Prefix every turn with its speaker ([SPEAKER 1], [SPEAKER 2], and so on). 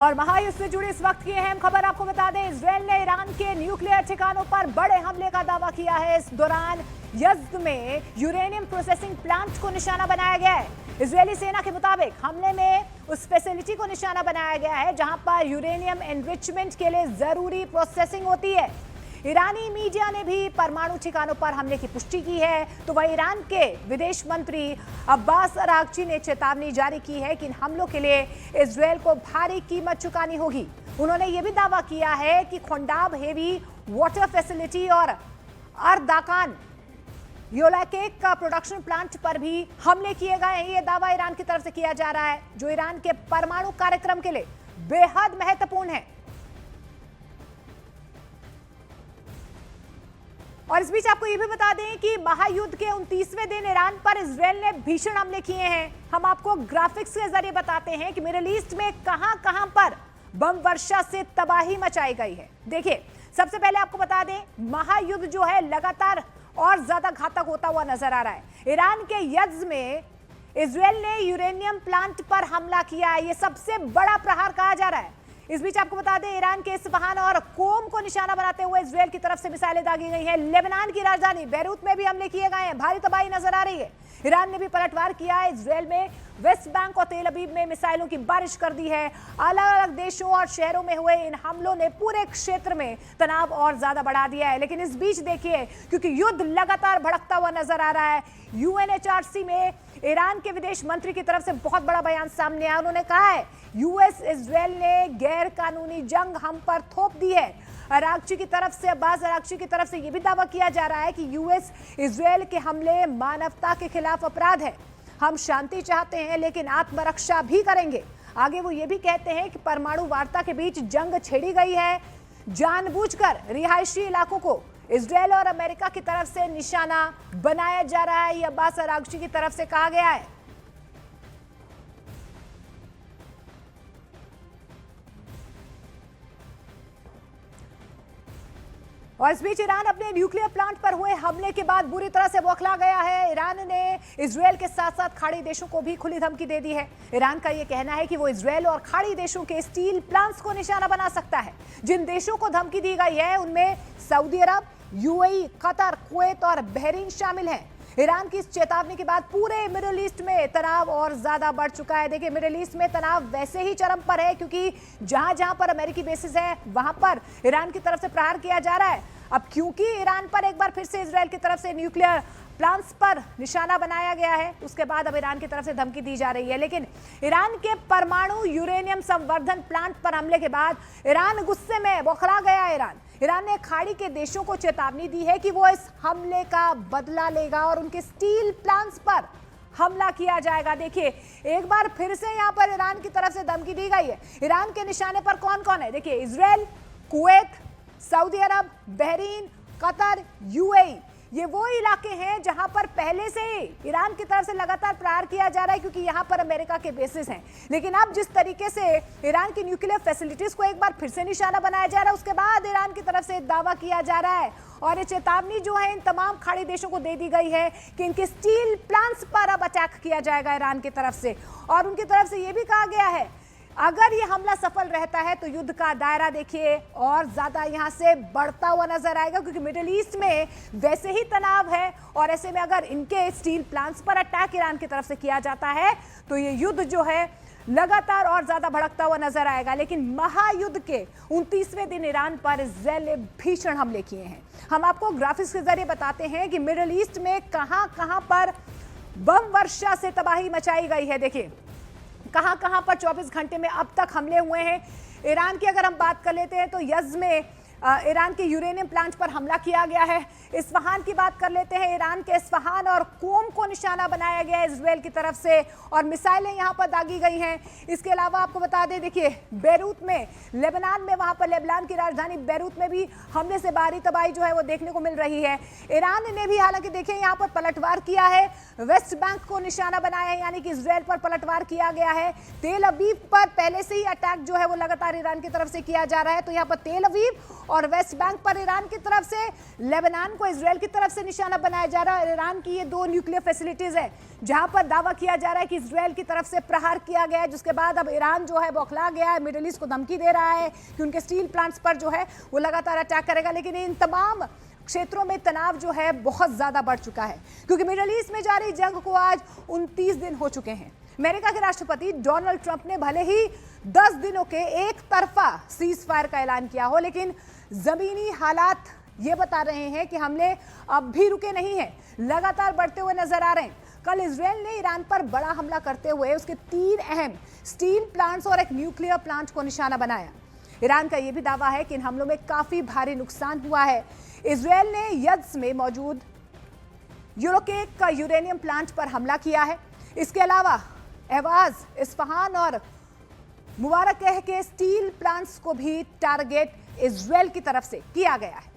[SPEAKER 1] और महायुद्ध से जुड़ी इस वक्त की अहम खबर आपको बता दें, इजरायल ने ईरान के न्यूक्लियर ठिकानों पर बड़े हमले का दावा किया है। इस दौरान यज़्द में यूरेनियम प्रोसेसिंग प्लांट को निशाना बनाया गया है। इजरायली सेना के मुताबिक हमले में उस फैसिलिटी को निशाना बनाया गया है जहां पर यूरेनियम एनरिचमेंट के लिए जरूरी प्रोसेसिंग होती है। ईरानी मीडिया ने भी परमाणु ठिकानों पर हमले की पुष्टि की है, तो वह ईरान के विदेश मंत्री अब्बास अरागची ने चेतावनी जारी की है कि इन हमलों के लिए इजरायल को भारी कीमत चुकानी होगी। उन्होंने यह भी दावा किया है कि खोंडाब हेवी वाटर फैसिलिटी और अर्दाकान योलाकेक का प्रोडक्शन प्लांट पर भी हमले किए गए हैं। यह दावा ईरान की तरफ से किया जा रहा है, जो ईरान के परमाणु कार्यक्रम के लिए बेहद महत्वपूर्ण है। और इस बीच आपको यह भी बता दें कि महायुद्ध के 29वें दिन ईरान पर इजरायल ने भीषण हमले किए हैं। हम आपको ग्राफिक्स के जरिए बताते हैं कि मिडिल ईस्ट में कहां-कहां पर बम वर्षा से तबाही मचाई गई है। देखिए, सबसे पहले आपको बता दें, महायुद्ध जो है लगातार और ज्यादा घातक होता हुआ नजर आ रहा है। ईरान के यज़्द में इजरायल ने यूरेनियम प्लांट पर हमला किया है। यह सबसे बड़ा प्रहार कहा जा रहा है। इस बीच आपको बता दें, ईरान के इस्फहान और कोम को निशाना बनाते हुए इजरायल की तरफ से मिसाइलें दागी गई हैं। लेबनान की राजधानी बैरूत में भी हमले किए गए हैं। भारी तबाही नजर आ रही है। ईरान ने भी पलटवार किया है। इजरायल में वेस्ट बैंक और तेल अवीव में मिसाइलों की बारिश कर दी है। अलग अलग देशों और शहरों में हुए इन हमलों ने पूरे क्षेत्र में तनाव और ज्यादा बढ़ा दिया है। लेकिन इस बीच देखिए, क्योंकि युद्ध लगातार भड़कता हुआ नजर आ रहा है, यूएनएचआरसी में ईरान के विदेश मंत्री की तरफ से बहुत बड़ा बयान सामने आया। उन्होंने कहा है, यूएस इजरायल ने गैर कानूनी जंग हम पर थोप दी है। अरागची की तरफ से, अब्बास अरागची की तरफ से यह भी दावा किया जा रहा है कि यूएस इजरायल के हमले मानवता के खिलाफ अपराध है। हम शांति चाहते हैं लेकिन आत्मरक्षा भी करेंगे। आगे वो ये भी कहते हैं कि परमाणु वार्ता के बीच जंग छेड़ी गई है। जानबूझकर रिहायशी इलाकों को इजरायल और अमेरिका की तरफ से निशाना बनाया जा रहा है। यह अब्बास अरागची की तरफ से कहा गया है। और इस बीच ईरान अपने न्यूक्लियर प्लांट पर हुए हमले के बाद बुरी तरह से बौखला गया है। ईरान ने इजरायल के साथ साथ खाड़ी देशों को भी खुली धमकी दे दी है। ईरान का यह कहना है कि वो इजरायल और खाड़ी देशों के स्टील प्लांट्स को निशाना बना सकता है। जिन देशों को धमकी दी गई है उनमें सऊदी अरब, यूएई, कतर, कुवैत और बहरीन शामिल हैं। ईरान की इस चेतावनी के बाद पूरे मिडिल ईस्ट में तनाव और ज्यादा बढ़ चुका है। देखिए, मिडिल ईस्ट में तनाव वैसे ही चरम पर है, क्योंकि जहां जहां पर अमेरिकी बेसिस है वहां पर ईरान की तरफ से प्रहार किया जा रहा है। अब क्योंकि ईरान पर एक बार फिर से इजरायल की तरफ से न्यूक्लियर प्लांट्स पर निशाना बनाया गया है, उसके बाद अब ईरान की तरफ से धमकी दी जा रही है। लेकिन ईरान के परमाणु यूरेनियम संवर्धन प्लांट पर हमले के बाद ईरान गुस्से में बौखला गया। ईरान ने खाड़ी के देशों को चेतावनी दी है कि वो इस हमले का बदला लेगा और उनके स्टील प्लांट्स पर हमला किया जाएगा। देखिए, एक बार फिर से यहां पर ईरान की तरफ से धमकी दी गई है। ईरान के निशाने पर कौन कौन है? देखिए, इजरायल, कुवैत, सऊदी अरब, बहरीन, कतर, यूएई, ये वो इलाके हैं जहां पर पहले से ही ईरान की तरफ से लगातार प्रहार किया जा रहा है, क्योंकि यहां पर अमेरिका के बेसिस हैं। लेकिन अब जिस तरीके से ईरान की न्यूक्लियर फैसिलिटीज को एक बार फिर से निशाना बनाया जा रहा है, उसके बाद ईरान की तरफ से दावा किया जा रहा है और ये चेतावनी जो है इन तमाम खाड़ी देशों को दे दी गई है कि इनके स्टील प्लांट्स पर अब अटैक किया जाएगा ईरान की तरफ से। और उनकी तरफ से ये भी कहा गया है, अगर ये हमला सफल रहता है तो युद्ध का दायरा देखिए और ज्यादा यहां से बढ़ता हुआ नजर आएगा, क्योंकि मिडिल ईस्ट में वैसे ही तनाव है। और ऐसे में अगर इनके स्टील प्लांट्स पर अटैक ईरान की तरफ से किया जाता है तो ये युद्ध जो है लगातार और ज्यादा भड़कता हुआ नजर आएगा। लेकिन महायुद्ध के 29वें दिन ईरान पर इजरायल ने भीषण हमले किए हैं। हम आपको ग्राफिक्स के जरिए बताते हैं कि मिडिल ईस्ट में कहां कहां पर बम वर्षा से तबाही मचाई गई है। देखिए, कहां कहां पर 24 घंटे में अब तक हमले हुए हैं। ईरान की अगर हम बात कर लेते हैं तो यज़्द में ईरान के यूरेनियम प्लांट पर हमला किया गया है। इस्फहान की बात कर लेते हैं, ईरान के इस्फहान और कोम को निशाना बनाया गया है इजरायल की तरफ से और मिसाइलें यहां पर दागी गई हैं। इसके अलावा आपको बता दें, देखिए, बैरूत में, लेबनान में, वहां पर लेबनान की राजधानी बैरूत में भी हमले से भारी तबाही जो है वो देखने को मिल रही है। ईरान ने भी हालांकि देखिए यहां पर पलटवार किया है, वेस्ट बैंक को निशाना बनाया है, यानी कि इजरायल पर पलटवार किया गया है। तेल अवीव पर पहले से ही अटैक जो है वो लगातार ईरान की तरफ से किया जा रहा है, तो यहाँ पर तेल अवीव और वेस्ट बैंक पर ईरान की तरफ से, लेबनान को इजरायल की तरफ से निशाना बनाया जा रहा है। ईरान की ये 2 न्यूक्लियर फैसिलिटीज है जहां पर दावा किया जा रहा है कि इजरायल की तरफ से प्रहार किया गया है, जिसके बाद अब ईरान जो है बौखला गया है, मिडिल ईस्ट को धमकी दे रहा है कि उनके स्टील प्लांट्स पर जो है वो लगातार अटैक करेगा। लेकिन इन तमाम क्षेत्रों में तनाव जो है बहुत ज्यादा बढ़ चुका है, क्योंकि मिडिल ईस्ट में जारी जंग को आज 29 दिन हो चुके हैं। अमेरिका के राष्ट्रपति डोनाल्ड ट्रंप ने भले ही 10 दिनों के एक तरफा सीज फायर का ऐलान किया हो, लेकिन जमीनी हालात ये बता रहे हैं कि हमले अब भी रुके नहीं हैं, लगातार बढ़ते हुए नजर आ रहे हैं। कल इजरायल ने ईरान पर बड़ा हमला करते हुए उसके 3 अहम स्टील प्लांट्स और एक न्यूक्लियर प्लांट को निशाना बनाया। ईरान का यह भी दावा है कि इन हमलों में काफी भारी नुकसान हुआ है। इजरायल ने यज्द में मौजूद यूरोकेक का यूरेनियम प्लांट पर हमला किया है। इसके अलावा अहवाज, इस्फहान और मुबारकह के स्टील प्लांट्स को भी टारगेट इजरायल की तरफ से किया गया है।